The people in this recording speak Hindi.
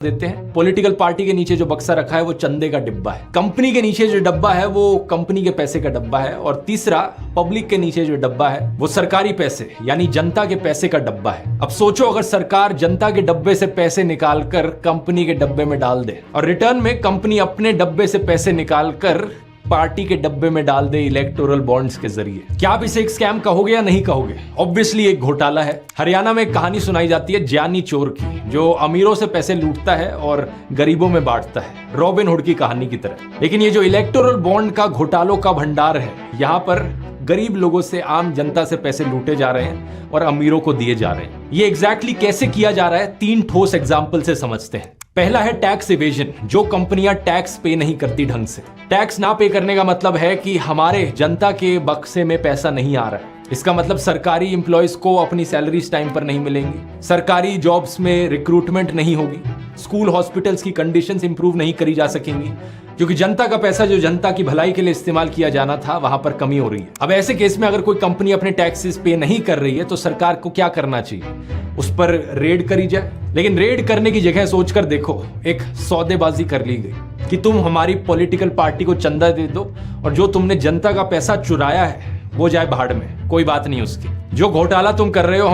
देते हैं। पॉलिटिकल पार्टी के नीचे जो बक्सा रखा है वो चंदे का डिब्बा है। कंपनी के नीचे जो डब्बा है वो कंपनी के पैसे का डब्बा है। और तीसरा, पब्लिक के नीचे जो डब्बा है वो सरकारी पैसे यानी जनता के पैसे का डब्बा है। अब सोचो, अगर सरकार जनता के डब्बे से पैसे निकालकर कंपनी के डब्बे में डाल दे और रिटर्न में कंपनी अपने डब्बे से पैसे निकालकर पार्टी के डब्बे में डाल दे इलेक्टोरल बॉन्ड्स के जरिए, क्या आप इसे एक स्कैम कहोगे या नहीं कहोगे? ऑब्वियसली एक घोटाला है। हरियाणा में एक कहानी सुनाई जाती है ज्ञानी चोर की, जो अमीरों से पैसे लूटता है और गरीबों में बांटता है, रॉबिन हुड की कहानी की तरह। लेकिन ये जो इलेक्टोरल बॉन्ड का घोटालों का भंडार है, यहाँ पर गरीब लोगों से, आम जनता से पैसे लूटे जा रहे हैं और अमीरों को दिए जा रहे हैं। ये एग्जैक्टली कैसे किया जा रहा है, 3 ठोस एग्जाम्पल से समझते हैं। पहला है टैक्स इवेजन, जो कंपनियां टैक्स पे नहीं करती ढंग से। टैक्स ना पे करने का मतलब है कि हमारे जनता के बक्से में पैसा नहीं आ रहा है। इसका मतलब सरकारी एम्प्लॉयज को अपनी सैलरीज टाइम पर नहीं मिलेंगी, सरकारी जॉब्स में रिक्रूटमेंट नहीं होगी, स्कूल हॉस्पिटल्स की कंडीशंस इंप्रूव नहीं करी जा सकेंगी, क्योंकि जनता का पैसा जो जनता की भलाई के लिए इस्तेमाल किया जाना था वहां पर कमी हो रही है। अब ऐसे केस में अगर कोई कंपनी अपने टैक्सेस पे नहीं कर रही है तो सरकार को क्या करना चाहिए? उस पर रेड करी जाए। लेकिन रेड करने की जगह सोचकर देखो, एक सौदेबाजी कर ली गई कि तुम हमारी पॉलिटिकल पार्टी को चंदा दे दो और जो तुमने जनता का पैसा चुराया है वो जाए भाड़ में, कोई बात नहीं उसकी। जो घोटाला तुम कर रहे हो